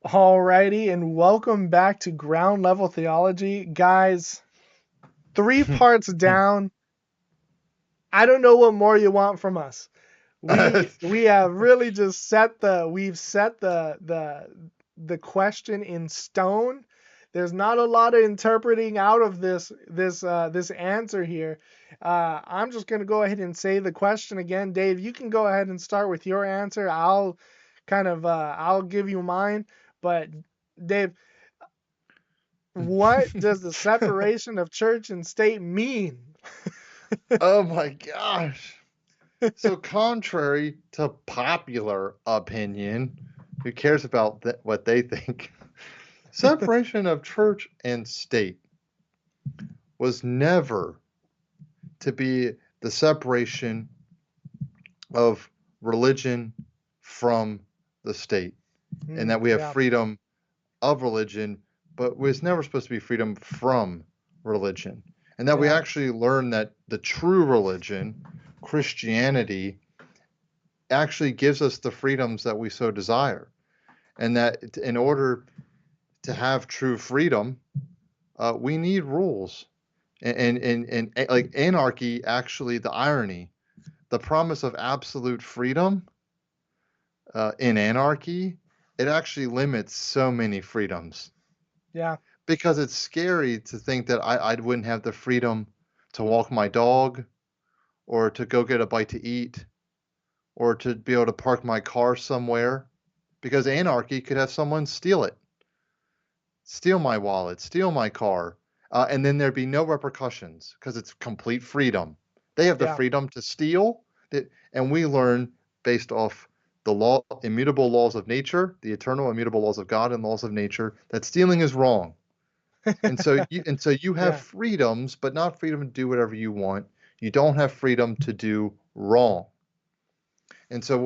Alrighty, and welcome back to Ground Level Theology. Guys, three parts down. I don't know what more you want from us. We have really just set the question in stone. There's not a lot of interpreting out of this answer here. I'm just gonna go ahead and say the question again. Dave, you can go ahead and start with your answer. I'll give you mine. But Dave, what does the separation of church and state mean? Oh my gosh. So contrary to popular opinion, who cares about what they think? Separation of church and state was never to be the separation of religion from the state, and that we have Yeah, freedom of religion, but it was never supposed to be freedom from religion. And that we yeah, actually learn that the true religion, Christianity, actually gives us the freedoms that we so desire. And that in order to have true freedom, we need rules. And like anarchy, actually, the irony, the promise of absolute freedom in anarchy, it actually limits so many freedoms yeah, because it's scary to think that I wouldn't have the freedom to walk my dog or to go get a bite to eat or to be able to park my car somewhere because anarchy could have someone steal it, steal my wallet, steal my car, and then there'd be no repercussions because it's complete freedom. They have the yeah. freedom to steal, and we learn based off the law, immutable laws of nature, the eternal immutable laws of God and laws of nature, that stealing is wrong. And so you have Yeah, freedoms, but not freedom to do whatever you want. You don't have freedom to do wrong. And so,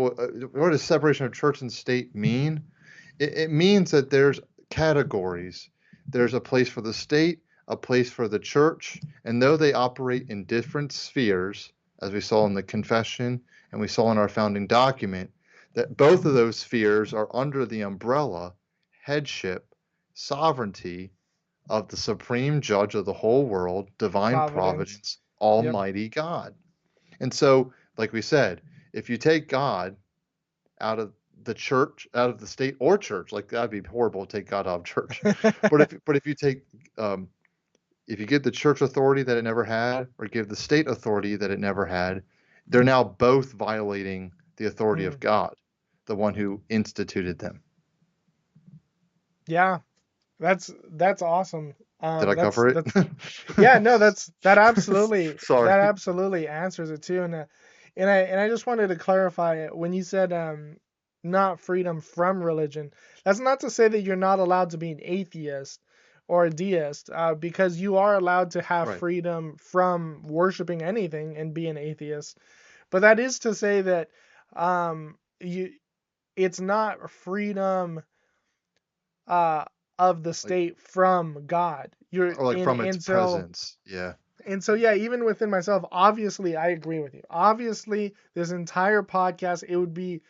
what does separation of church and state mean? It means that there's categories. There's a place for the state, a place for the church, and though they operate in different spheres, as we saw in the confession and we saw in our founding document, that both of those spheres are under the umbrella, headship, sovereignty of the supreme judge of the whole world, divine providence. providence, Yep. Almighty God. And so, like we said, if you take God out of the church, out of the state or church, like that'd be horrible to take God out of church. But if you take if you give the church authority that it never had, or give the state authority that it never had, they're now both violating the authority of Mm, God, the one who instituted them. yeah, that's awesome. Did I That's cover it? that's Yeah, no, that absolutely Sorry. answers it too. And I just wanted to clarify it when you said not freedom from religion. That's not to say that you're not allowed to be an atheist or a deist, because you are allowed to have Right. freedom from worshiping anything and be an atheist. But that is to say that you it's not freedom uh of the Like, state from God. You're or like in from its and so presence. Yeah. and so yeah, even within myself, obviously I agree with you. Obviously, this entire podcast, it would be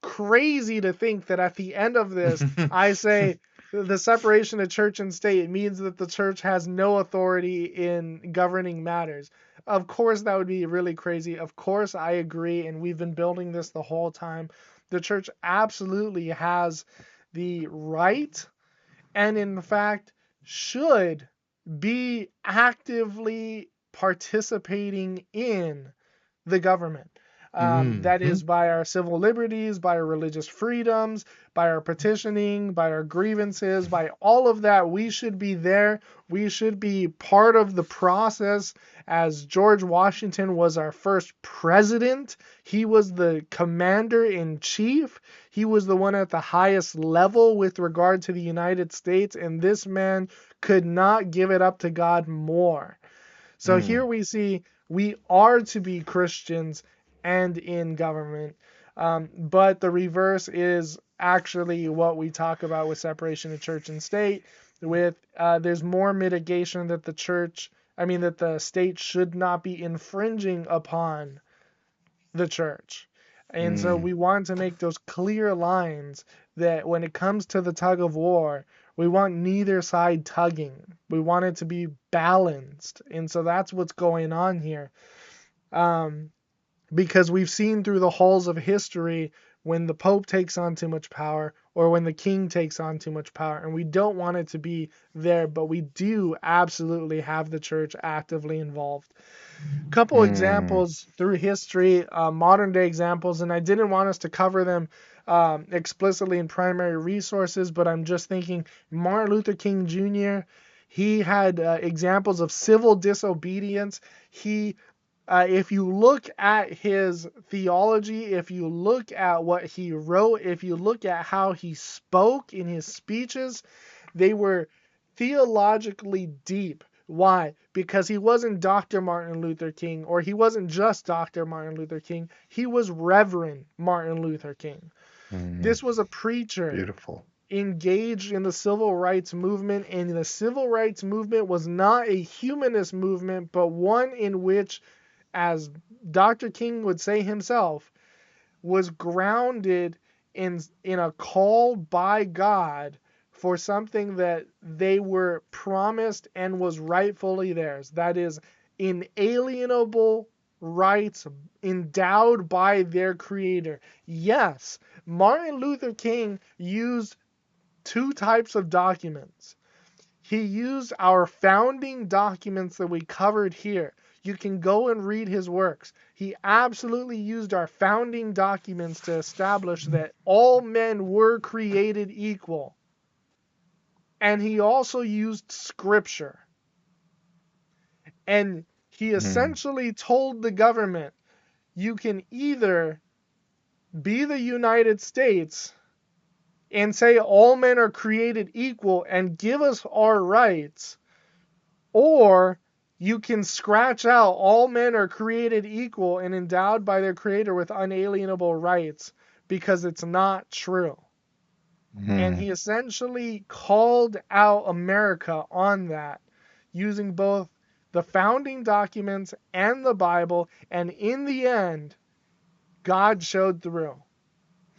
crazy to think that at the end of this, I say the separation of church and state means that the church has no authority in governing matters. Of course, that would be really crazy. Of course, I agree, and we've been building this the whole time. The church absolutely has the right and, in fact, should be actively participating in the government. That Hmm. is by our civil liberties, by our religious freedoms, by our petitioning, by our grievances, by all of that. We should be there. We should be part of the process. As George Washington was our first president, he was the commander in chief. He was the one at the highest level with regard to the United States, and this man could not give it up to God more. So Mm. here we see we are to be Christians and in government. But the reverse is actually what we talk about with separation of church and state. With there's more mitigation that that the state should not be infringing upon the church. And so Mm. we want to make those clear lines that when it comes to the tug of war, we want neither side tugging. We want it to be balanced. And so that's what's going on here. Um, because we've seen through the halls of history when the Pope takes on too much power or when the King takes on too much power. And we don't want it to be there, but we do absolutely have the church actively involved. Couple Mm. examples through history, modern day examples, and I didn't want us to cover them explicitly in primary resources, but I'm just thinking Martin Luther King Jr. He had examples of civil disobedience. He if you look at his theology, if you look at what he wrote, if you look at how he spoke in his speeches, they were theologically deep. Why? Because he wasn't Dr. Martin Luther King, or he wasn't just Dr. Martin Luther King. He was Reverend Martin Luther King. Mm. This was a preacher Beautiful. engaged in the civil rights movement, and the civil rights movement was not a humanist movement, but one in which, as Dr. King would say himself, was grounded in a call by God for something that they were promised and was rightfully theirs. That is inalienable rights endowed by their creator. Yes, Martin Luther King used two types of documents. He used our founding documents that we covered here. You can go and read his works. He absolutely used our founding documents to establish that all men were created equal. And he also used scripture. And he Mm. essentially told the government, you can either be the United States and say all men are created equal and give us our rights, or you can scratch out all men are created equal and endowed by their creator with unalienable rights because it's not true. And Mm. he essentially called out America on that using both the founding documents and the Bible. And in the end, God showed through.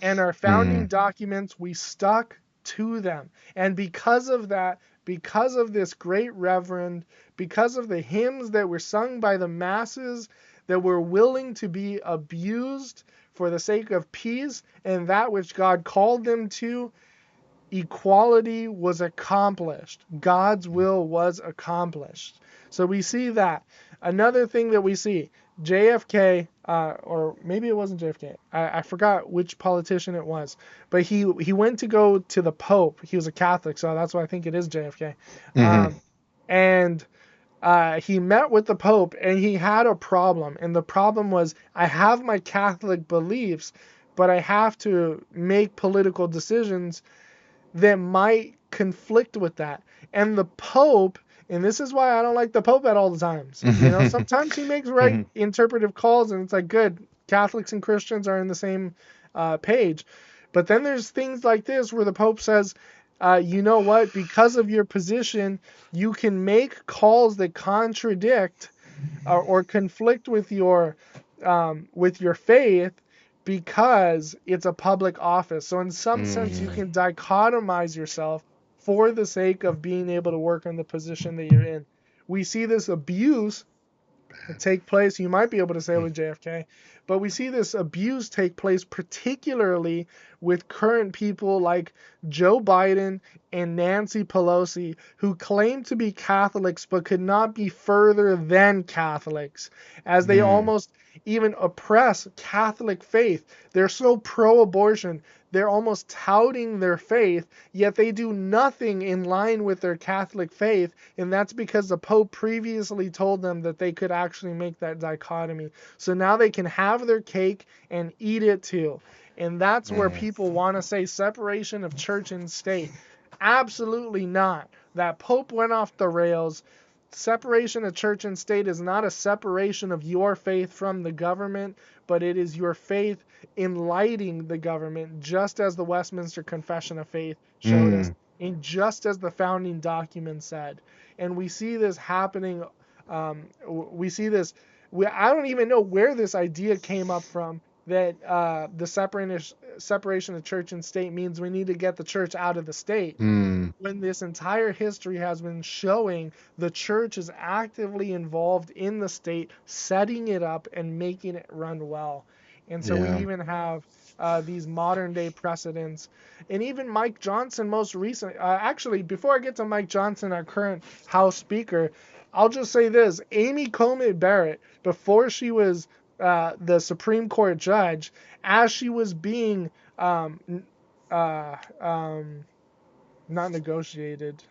And our founding Mm. documents, we stuck to them. And because of that, because of this great reverend, because of the hymns that were sung by the masses that were willing to be abused for the sake of peace and that which God called them to, equality was accomplished. God's will was accomplished. So we see that. Another thing that we see, JFK, or maybe it wasn't JFK. I forgot which politician it was, but he went to go to the Pope. He was a Catholic, so that's why I think it is JFK. Mm. And he met with the Pope, and he had a problem. And the problem was, I have my Catholic beliefs, but I have to make political decisions that might conflict with that. And the Pope, and this is why I don't like the Pope at all the times. You know, Mm. sometimes he makes right interpretive calls, and it's like, good, Catholics and Christians are in the same page. But then there's things like this where the Pope says, you know what, because of your position, you can make calls that contradict or conflict with your faith because it's a public office. So in some sense, you Mm. can dichotomize yourself for the sake of being able to work in the position that you're in. We see this abuse take place. You might be able to say with JFK, but we see this abuse take place particularly with current people like Joe Biden and Nancy Pelosi, who claim to be Catholics but could not be further than Catholics, as they Mm. almost even oppress Catholic faith. They're so pro abortion. They're almost touting their faith, yet they do nothing in line with their Catholic faith, and that's because the Pope previously told them that they could actually make that dichotomy. So now they can have their cake and eat it too. And that's where Mm. people want to say separation of church and state. Absolutely not. That Pope went off the rails. Separation of church and state is not a separation of your faith from the government, but it is your faith enlightening the government, just as the Westminster Confession of Faith showed us, Mm. and just as the founding document said. And we see this happening. We see this. I don't even know where this idea came up from, that the separation of church and state means we need to get the church out of the state, Hmm. when this entire history has been showing the church is actively involved in the state, setting it up and making it run well. And so we Yeah. even have these modern day precedents. And even Mike Johnson, most recent, actually, before I get to Mike Johnson, our current House Speaker, I'll just say this: Amy Coney Barrett, before she was the Supreme Court judge, as she was being uh, um, not negotiated.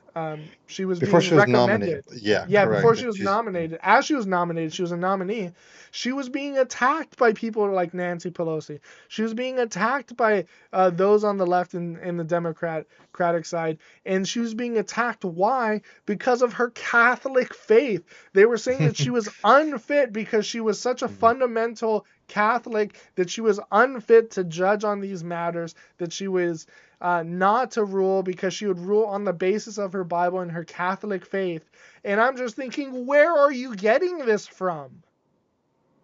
She was Before being she was nominated. recommended. Yeah, Yeah, correct. before she was She's nominated. As she was nominated, she was a nominee. She was being attacked by people like Nancy Pelosi. She was being attacked by those on the left and the Democratic side. And she was being attacked. Why? Because of her Catholic faith. They were saying that she was unfit because she was such a fundamental Catholic, that she was unfit to judge on these matters, that she was not to rule because she would rule on the basis of her Bible and her Catholic faith. And I'm just thinking, where are you getting this from?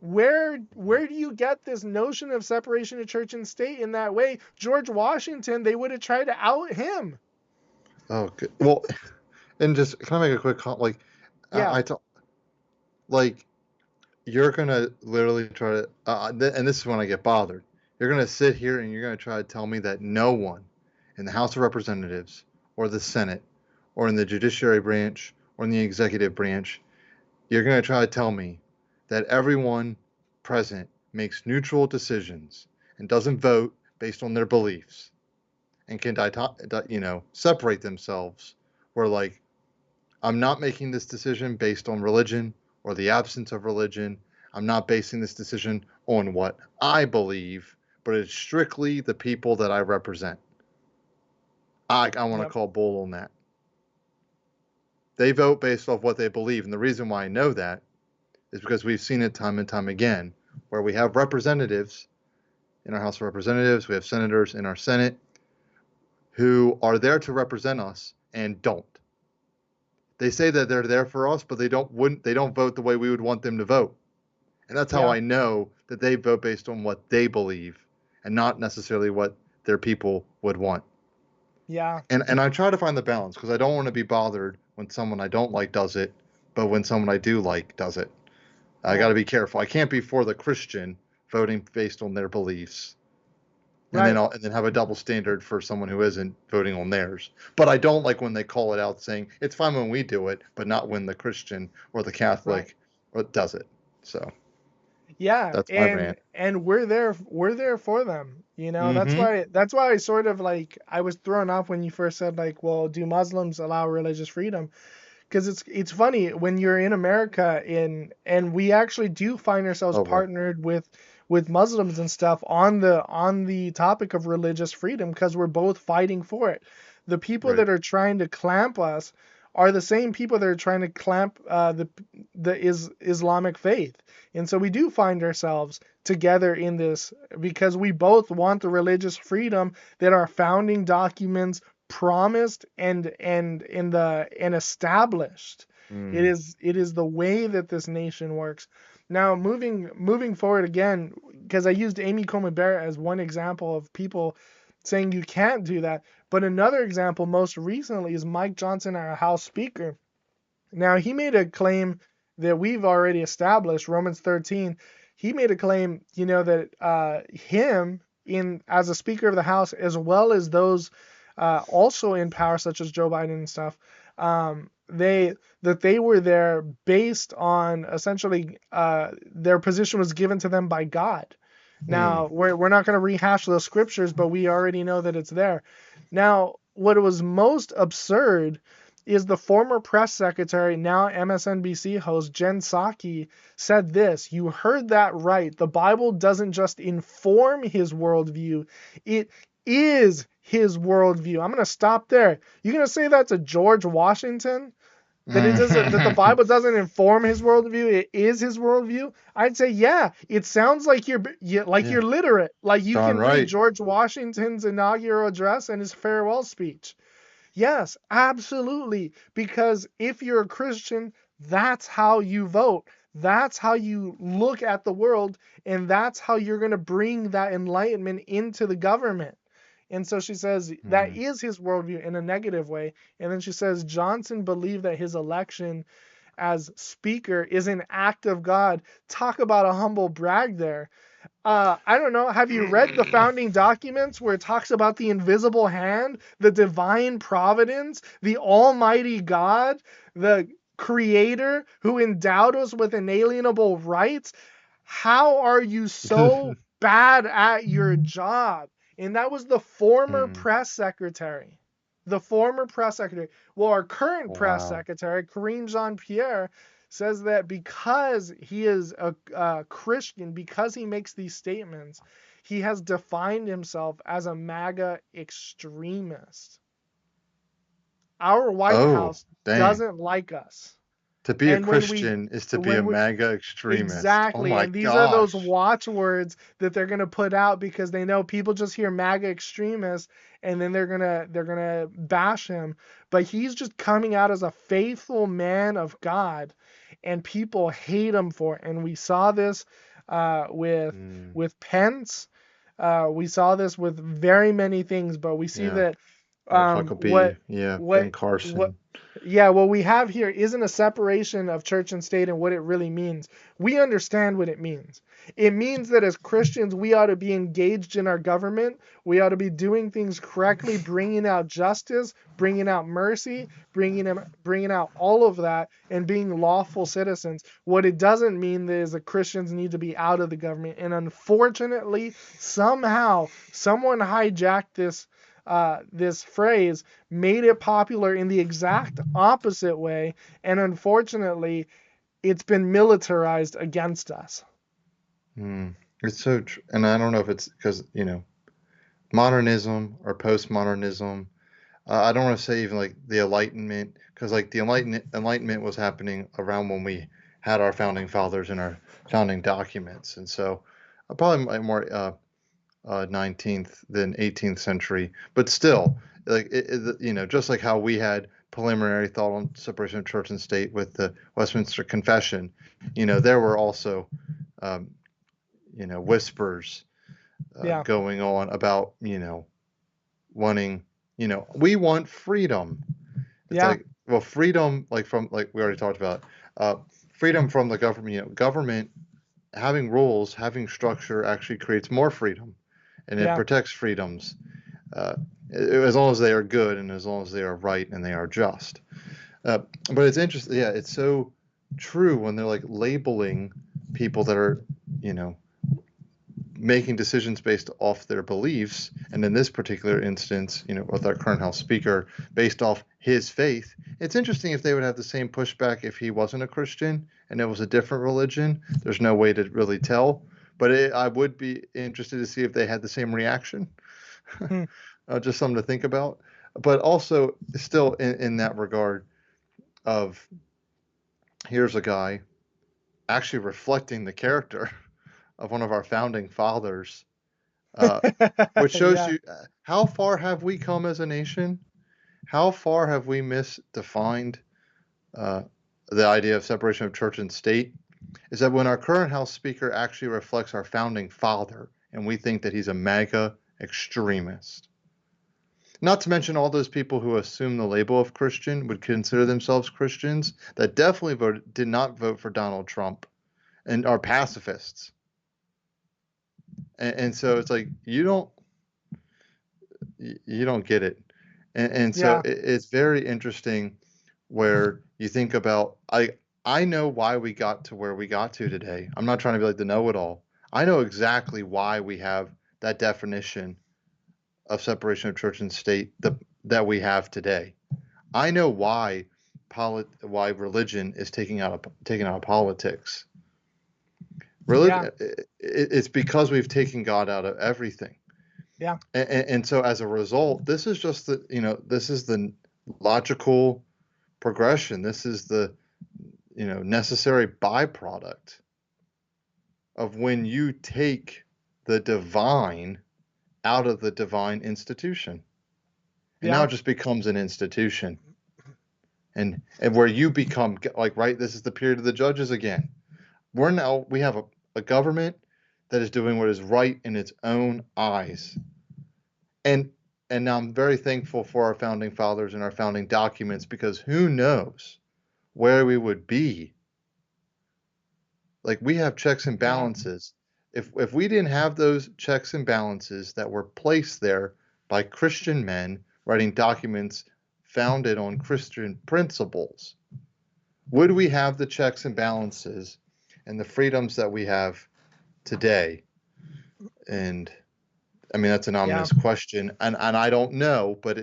Where do you get this notion of separation of church and state in that way? George Washington, they would have tried to out him. oh, good. Well, and just can I make a quick comment? Like, Yeah, I tell like you're gonna literally try to, and this is when I get bothered. You're gonna sit here and you're gonna try to tell me that no one in the House of Representatives or the Senate or in the judiciary branch or in the executive branch, you're gonna try to tell me that everyone present makes neutral decisions and doesn't vote based on their beliefs and can, separate themselves. Where like I'm not making this decision based on religion or the absence of religion. I'm not basing this decision on what I believe, but it's strictly the people that I represent. I want to yep, call bull on that. They vote based off what they believe. And the reason why I know that is because we've seen it time and time again, where we have representatives in our House of Representatives, we have senators in our Senate who are there to represent us and don't. They say that they're there for us, but they don't vote the way we would want them to vote. And that's how yeah, I know that they vote based on what they believe and not necessarily what their people would want. yeah. And I try to find the balance because I don't want to be bothered when someone I don't like does it, but when someone I do like does it. I got Right, to be careful. I can't be for the Christian voting based on their beliefs right, and then have a double standard for someone who isn't voting on theirs. But I don't like when they call it out saying it's fine when we do it, but not when the Christian or the right. Catholic does it. So Yeah, that's my and rant. we're there for them. That's Mm-hmm. why I sort of like I was thrown off when you first said like, well, do Muslims allow religious freedom? Because it's funny when you're in America and we actually do find ourselves Oh boy. partnered with Muslims and stuff on the topic of religious freedom because we're both fighting for it. The people Right. that are trying to clamp us are the same people that are trying to clamp the Islamic faith. And so we do find ourselves together in this because we both want the religious freedom that our founding documents promised and established. It Mm. is it is the way that this nation works. Now moving forward again, because I used Amy Coney Barrett as one example of people saying you can't do that. But another example most recently is Mike Johnson, our House Speaker. Now he made a claim that we've already established, Romans 13. He made a claim, that him in as a Speaker of the House, as well as those also in power, such as Joe Biden and stuff, they were there based on essentially their position was given to them by God. Mm. Now we're not going to rehash those scriptures, but we already know that it's there. Now, what was most absurd is the former press secretary, now MSNBC host Jen Psaki, said this. You heard that right. The Bible doesn't just inform his worldview, it is his worldview. I'm going to stop there. You're going to say that's a George Washington? That the Mm. Bible doesn't inform his worldview, it is his worldview? I'd say yeah. It sounds like Yeah, you're literate. Like you darn can read right. George Washington's inaugural address and his farewell speech. Yes, absolutely. Because if you're a Christian, that's how you vote. That's how you look at the world, and that's how you're going to bring that enlightenment into the government. And so she says that Hmm. is his worldview in a negative way. And then she says Johnson believed that his election as speaker is an act of God. Talk about a humble brag there. I don't know. Have you read the founding documents where it talks about the invisible hand, the divine providence, the almighty God, the creator who endowed us with inalienable rights? How are you so bad at your job? And that was the former Hmm. press secretary. The former press secretary. Well, our current press Wow. secretary, Karine Jean Pierre, says that because he is a Christian, because he makes these statements, he has defined himself as a MAGA extremist. Our White Oh, House dang. doesn't like us. To be a And when we Christian is to be a when we MAGA extremist. Oh exactly, my and these are those gosh. watchwords that they're gonna put out because they know people just hear MAGA extremists and then they're gonna bash him. But he's just coming out as a faithful man of God, and people hate him for it. And we saw this with Hmm. Pence. We saw this with very many things, but we see Yeah. that Or what Huckabee. Yeah. what Ben what Carson. yeah, what we have here isn't a separation of church and state and what it really means. We understand what it means. It means that as Christians, we ought to be engaged in our government. We ought to be doing things correctly, bringing out justice, bringing out mercy, bringing out all of that, and being lawful citizens. What it doesn't mean is that Christians need to be out of the government. And unfortunately, somehow, someone hijacked this phrase, made it popular in the exact opposite way, and unfortunately, it's been militarized against us. Hmm. It's so and I don't know if it's because, modernism or postmodernism. I don't want to say even like the Enlightenment, because like the Enlightenment was happening around when we had our founding fathers and our founding documents, and so probably more 19th than 18th century, but still, like just like how we had preliminary thought on separation of church and state with the Westminster Confession, there were also um, whispers Yeah, going on about wanting, we want freedom. It's yeah, like, well, freedom, like from like we already talked about, uh, freedom from the government. Government having rules, having structure actually creates more freedom, and it yeah, protects freedoms, uh, as long as they are good and as long as they are right and they are just. But it's interesting. Yeah, it's so true when they're like labeling people that are, you know, making decisions based off their beliefs, and in this particular instance, with our current House Speaker, based off his faith. It's interesting if they would have the same pushback if he wasn't a Christian and it was a different religion. There's no way to really tell, but I would be interested to see if they had the same reaction. hmm, Just something to think about. But also, still in that regard, of here's a guy actually reflecting the character of one of our founding fathers, uh, which shows yeah, you how far have we come as a nation? How far have we misdefined uh, the idea of separation of church and state? Is that when our current House Speaker actually reflects our founding father, and we think that he's a MAGA extremist. Not to mention all those people who assume the label of Christian would consider themselves Christians that definitely did not vote for Donald Trump and are pacifists. And so it's like you don't get it. And so yeah, it's very interesting where you think about I know why we got to where we got to today. I'm not trying to be like the know-it-all. I know exactly why we have that definition of separation of church and state that we have today. I know why religion is taking out of politics. yeah, Religion, it's because we've taken God out of everything. yeah, And so as a result, this is the logical progression. This is the necessary byproduct of when you take the divine out of the divine institution. And now yeah, it just becomes an institution. And where you become like, right, this is the period of the judges again. we have a government that is doing what is right in its own eyes. And and now I'm very thankful for our founding fathers and our founding documents, because who knows where we would be. Like, we have checks and Yeah. balances. If we didn't have those checks and balances that were placed there by Christian men writing documents founded on Christian principles, would we have the checks and balances and the freedoms that we have today? And I mean, that's an Yeah. ominous question, and I don't know, but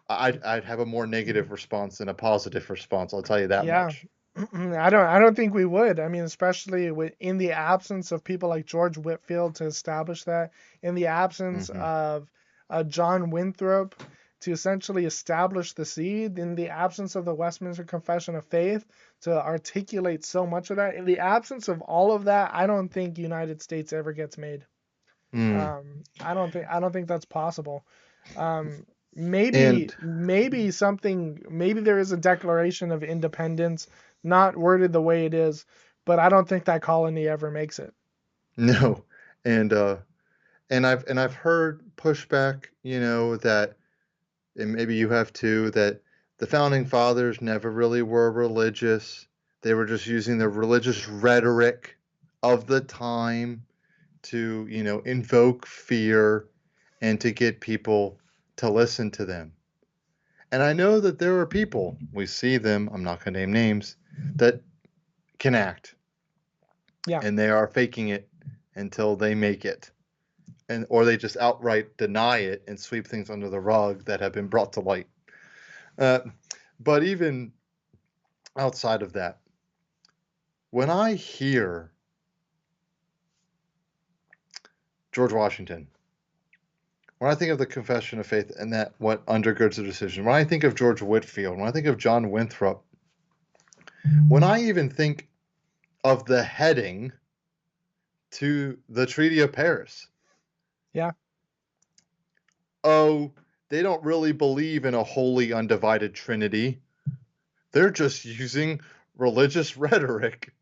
I'd have a more negative response than a positive response. I'll tell you that Yeah. much. I don't think we would. I mean, especially in the absence of people like George Whitefield to establish that, in the absence Hmm. of John Winthrop to essentially establish the seed, in the absence of the Westminster Confession of Faith to articulate so much of that, in the absence of all of that, I don't think United States ever gets made. Mm. I don't think that's possible. Um, maybe And maybe maybe there is a Declaration of Independence, not worded the way it is, but I don't think that colony ever makes it. no, and I've heard pushback, that, and maybe you have too, that the founding fathers never really were religious. They were just using the religious rhetoric of the time to, invoke fear and to get people to listen to them. And I know that there are people, we see them, I'm not going to name names, that can act, Yeah, and they are faking it until they make it. Or they just outright deny it and sweep things under the rug that have been brought to light. Uh, but even outside of that, when I hear George Washington, when I think of the Confession of Faith and that what undergirds the decision, when I think of George Whitefield, when I think of John Winthrop, when I even think of the heading to the Treaty of Paris, yeah, oh, they don't really believe in a holy undivided Trinity. They're just using religious rhetoric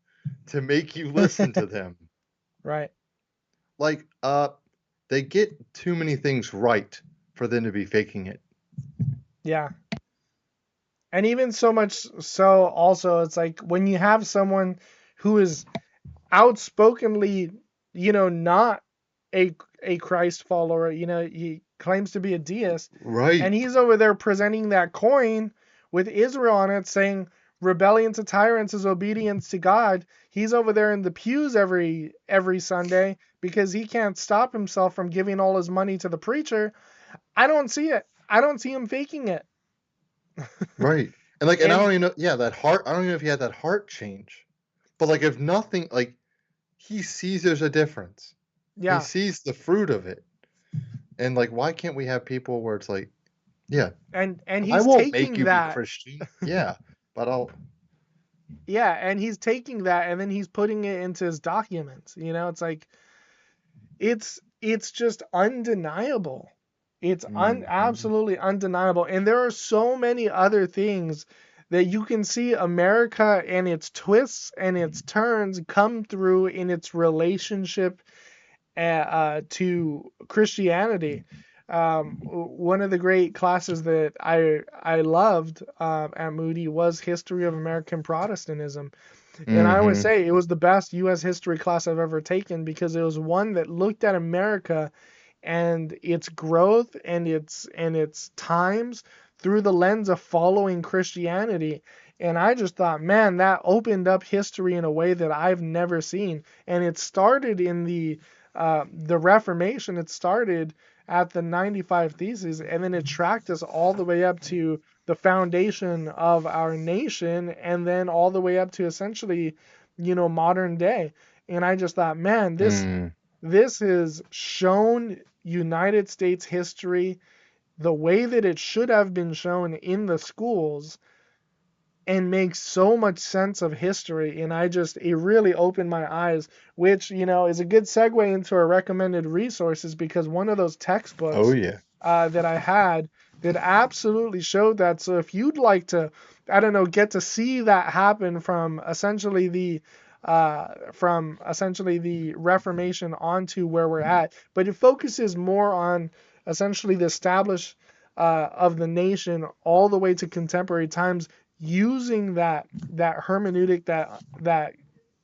to make you listen to them. right. Like, they get too many things right for them to be faking it. Yeah, and even so much so, also, it's like when you have someone who is outspokenly, not a Christ follower, he claims to be a deist, and Right, he's over there presenting that coin with Israel on it saying rebellion to tyrants is obedience to God. He's over there in the pews every Sunday because he can't stop himself from giving all his money to the preacher. I don't see it. I don't see him faking it. right. And I And don't even know, yeah, that heart, I don't even know if he had that heart change. But like, if nothing, like, he sees there's a difference. He yeah, sees the fruit of it. And like, why can't we have people where it's like, yeah, and I he's won't make taking you be that. Christian. Yeah, but I'll. Yeah, and he's taking that and then he's putting it into his documents. It's like it's just undeniable. It's Mhm. absolutely undeniable. And there are so many other things that you can see America and its twists and its turns come through in its relationship to Christianity. One of the great classes that I loved at Moody was History of American Protestantism, and I always Mhm. say it was the best U.S. history class I've ever taken because it was one that looked at America and its growth and its times through the lens of following Christianity. And I just thought, man, that opened up history in a way that I've never seen. And it started in the Reformation. It started at the 95 Theses, and then it tracked us all the way up to the foundation of our nation, and then all the way up to essentially, modern day. And I just thought, man, Mm. this has shown United States history the way that it should have been shown in the schools and makes so much sense of history. And it really opened my eyes, which, is a good segue into our recommended resources because one of those Oh textbooks yeah. that I had that absolutely showed that. So if you'd like to, I don't know, get to see that happen from essentially from essentially the Reformation onto where we're at, but it focuses more on essentially the establish of the nation all the way to contemporary times, using that hermeneutic, that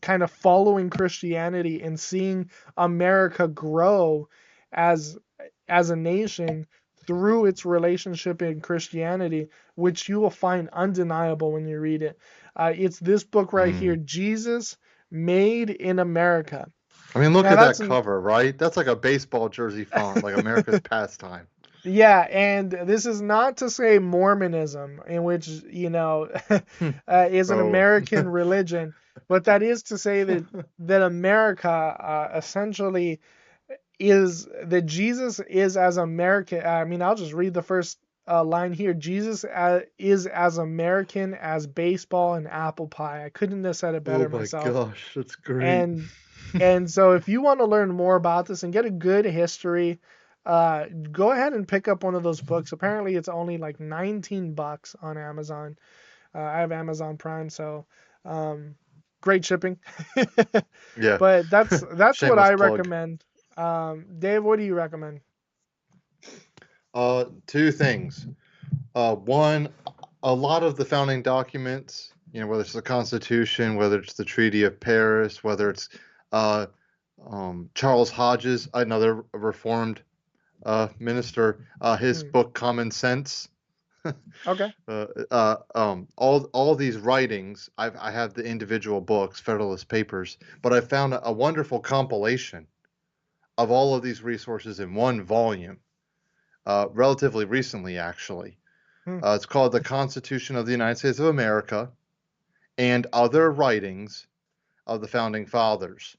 kind of following Christianity and seeing America grow as a nation through its relationship in Christianity, which you will find undeniable when you read it. It's this book right here, Mm. Jesus Made in America. I mean, look Now at that's that an cover, right? That's like a baseball jersey font, like America's pastime. Yeah, and this is not to say Mormonism, in which, is an Oh. American religion, but that is to say that America essentially is that Jesus is as American. I mean, I'll just read the first line here. Jesus is as American as baseball and apple pie. I couldn't have said it Oh better my myself. gosh, that's great. And so if you want to learn more about this and get a good history, go ahead and pick up one of those books. Apparently, it's only like $19 on Amazon. I have Amazon Prime, so um, great shipping. Yeah. But that's what Shameless I plug. recommend. Dave, what do you recommend? Two things. One, a lot of the founding documents, whether it's the Constitution, whether it's the Treaty of Paris, whether it's uh, Charles Hodges, another Reformed minister, his Hmm. book Common Sense. Okay. All these writings, I have the individual books, Federalist Papers, but I found a wonderful compilation of all of these resources in one volume, relatively recently, actually. Hmm. It's called The Constitution of the United States of America and Other Writings of the Founding Fathers.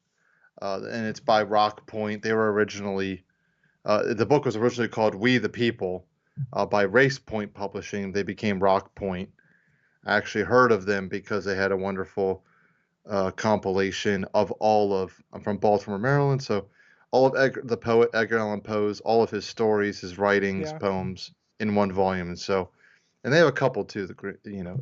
And it's by Rock Point. They were originally, the book was originally called We the People by Race Point Publishing. They became Rock Point. I actually heard of them because they had a wonderful compilation of all of, I'm from Baltimore, Maryland, so all of the poet Edgar Allan Poe's, all of his stories, his writings, Yeah. poems in one volume. And they have a couple too.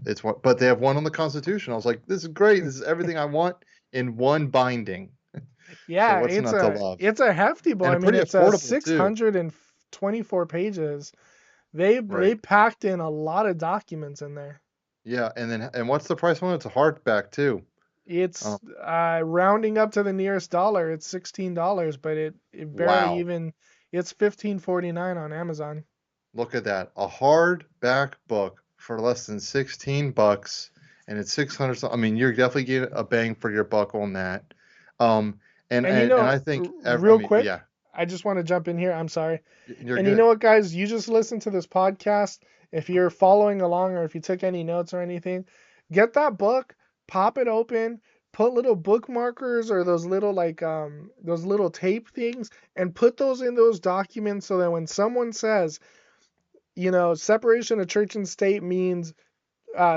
It's one, but they have one on the Constitution. I was like, this is great. This is everything I want in one binding. So Yeah, what's it's not to a love? it's a hefty book. And I mean, pretty it's affordable too. 624 pages. They Right. packed in a lot of documents in there. Yeah. And what's the price on it? It's a hardback too. It's Um, rounding up to the nearest dollar. It's $16, but it barely wow. even. It's 15.49 on Amazon. Look at that. A hardback book for less than 16 bucks and it's 600. I mean, you're definitely getting a bang for your buck on that. Um, and And and, and I think I real mean, quick, yeah, I just want to jump in here. I'm sorry. you're And you know good. what, guys? You just listen to this podcast. If you're following along or if you took any notes or anything, get that book, pop it open, put little bookmarkers or those little those little tape things, and put those in those documents so that when someone says, separation of church and state means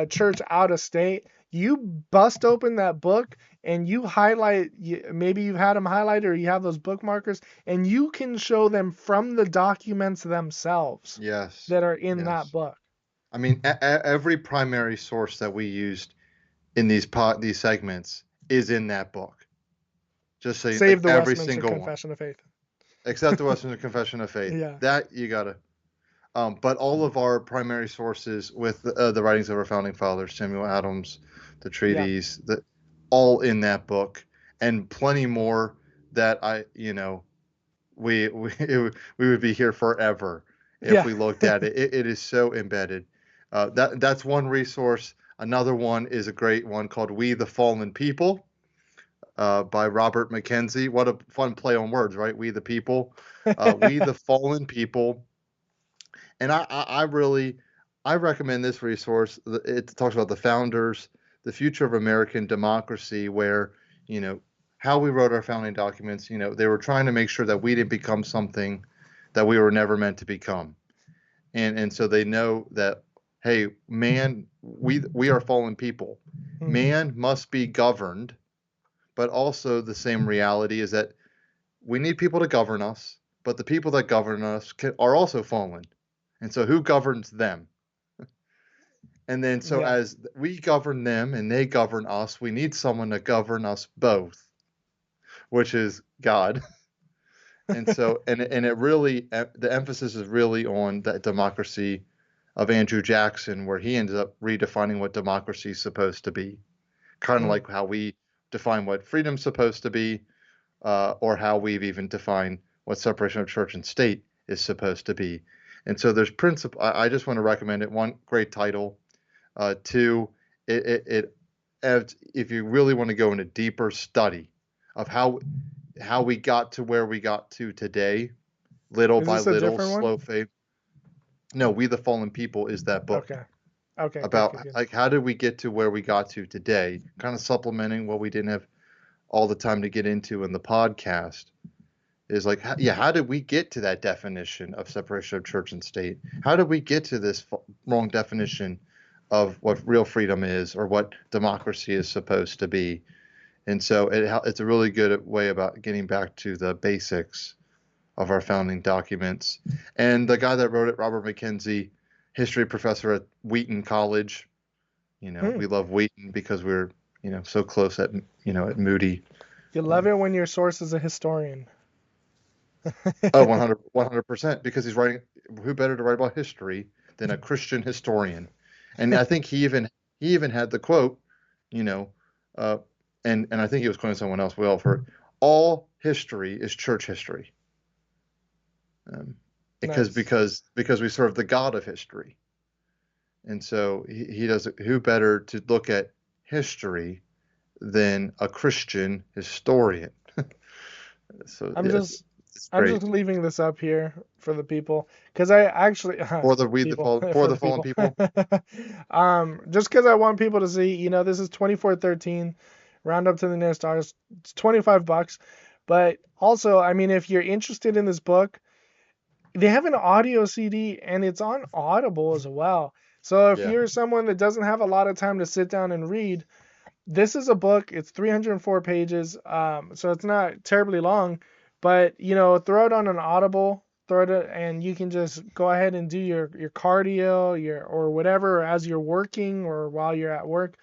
church out of state, you bust open that book and you highlight, maybe you've had them highlighted or you have those bookmarkers, and you can show them from the documents themselves Yes, that are in that yes. book. I mean, every primary source that we used in these segments is in that book. Just so Save like the every Westminster single one, Confession of Faith. except the Westminster Confession of Faith. Yeah. That you gotta. But all of our primary sources with the writings of our founding fathers, Samuel Adams, the Yeah. treaties, all in that book, and plenty more that we would be here forever if Yeah. we looked at it. It is so embedded. That's one resource. Another one is a great one called "We the Fallen People" by Robert Mackenzie. What a fun play on words, right? We the people, we the fallen people. And I really I recommend this resource. It talks about the founders, the future of American democracy, where you know how we wrote our founding documents. They were trying to make sure that we didn't become something that we were never meant to become, and so they know that hey, man, we are fallen people. Hmm. Man must be governed, but also the same reality is that we need people to govern us, but the people that govern us are also fallen. And so who governs them? And then so Yeah. as we govern them and they govern us, we need someone to govern us both, which is God. And so and it really the emphasis is really on that democracy of Andrew Jackson, where he ended up redefining what democracy is supposed to be, kind of Mm. like how we define what freedom's supposed to be, or how we've even defined what separation of church and state is supposed to be. And so there's principle. I just want to recommend it. One, great title. Two, if you really want to go into deeper study of how we got to where we got to today, little Is by this a little, different one? slow fade. No, We the Fallen People is that book Okay. Okay. Good. about Good. Good. like how did we get to where we got to today, kind of supplementing what we didn't have all the time to get into in the podcast. Is like, yeah, how did we get to that definition of separation of church and state? How did we get to this wrong definition of what real freedom is or what democracy is supposed to be? And so it's a really good way about getting back to the basics of our founding documents. And the guy that wrote it, Robert McKenzie, history professor at Wheaton College. Hmm. We love Wheaton because we're, so close at Moody. You love it when your source is a historian. Oh, 100%, because he's writing, who better to write about history than a Christian historian? And I think he even had the quote, you know, uh, and I think he was quoting someone else we all have heard, all history is church history. Because Nice. because we serve the God of history. And so he does, who better to look at history than a Christian historian? So I'm yeah, just it's I'm great. just leaving this up here for the people because I actually people For for the the fallen people. people. Just because I want people to see, this is 2413, round up to the nearest stars. It's $25, but also, I mean, if you're interested in this book, they have an audio CD and it's on Audible as well. So if Yeah. you're someone that doesn't have a lot of time to sit down and read, this is a book. It's 304 pages, so it's not terribly long. But throw it on an Audible, throw it, and you can just go ahead and do your cardio, or whatever as you're working or while you're at work,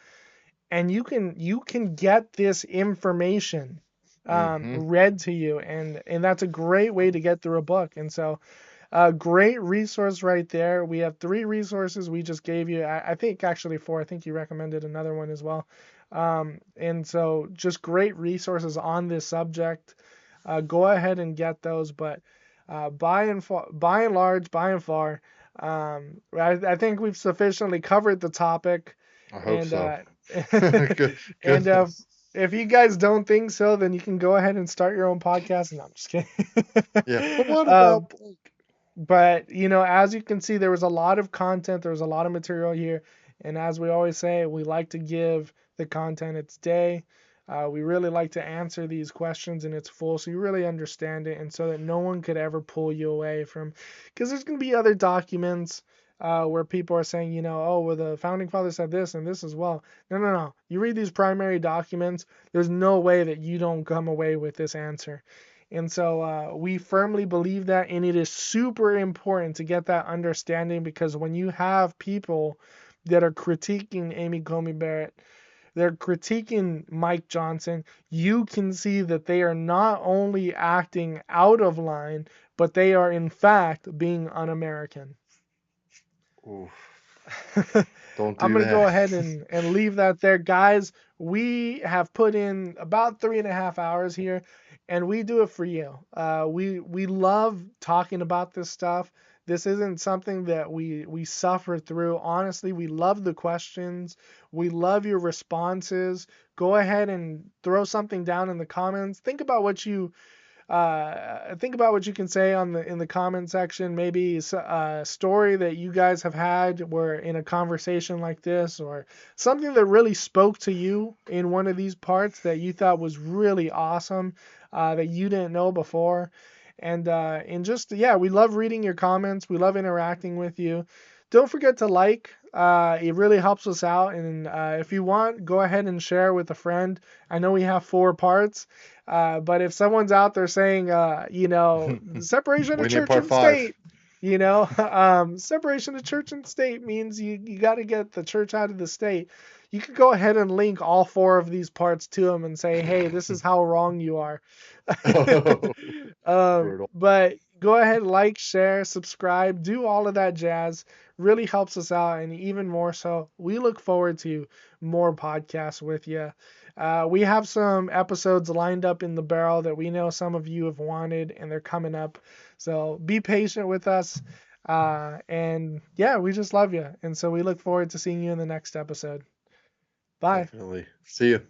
and you can get this information Mm-hmm. read to you, and that's a great way to get through a book. And so a great resource right there. We have 3 resources we just gave you. I think actually 4. I think you recommended another one as well. And so just great resources on this subject. Go ahead and get those. But by and large, by and far, I think we've sufficiently covered the topic. I hope And so. Good and goodness. if you guys don't think so, then you can go ahead and start your own podcast. No, I'm just kidding. Yeah. But what um, about Blake? but as you can see, there was a lot of content, there was a lot of material here, and as we always say, we like to give the content its day. We really like to answer these questions in its full, so you really understand it, and so that no one could ever pull you away from, because there's going to be other documents where people are saying, oh, well, the founding fathers said this and this as well. No, no, no. You read these primary documents, there's no way that you don't come away with this answer. And so we firmly believe that, and it is super important to get that understanding, because when you have people that are critiquing Amy Coney Barrett, they're critiquing Mike Johnson, you can see that they are not only acting out of line, but they are in fact being un-American. Oof. Don't I'm do going to go that. ahead and leave that there. Guys, we have put in about 3.5 hours here, and we do it for you. We love talking about this stuff. This isn't something that we suffer through. Honestly, we love the questions. We love your responses. Go ahead and throw something down in the comments. Think about what you can say in the comment section. Maybe a story that you guys have had where in a conversation like this, or something that really spoke to you in one of these parts that you thought was really awesome, that you didn't know before. And just, yeah, we love reading your comments. We love interacting with you. Don't forget to like. It really helps us out. And if you want, go ahead and share with a friend. I know we have 4 parts. But if someone's out there saying, separation of We need church part and five. state, Separation of church and state means you got to get the church out of the state. You could go ahead and link all four of these parts to them and say, hey, this is how wrong you are. Oh, brutal. But go ahead, like, share, subscribe, do all of that jazz. Really helps us out. And even more so, we look forward to more podcasts with you. We have some episodes lined up in the barrel that we know some of you have wanted, and they're coming up. So be patient with us. And yeah, we just love you. And so we look forward to seeing you in the next episode. Bye. Definitely. See you.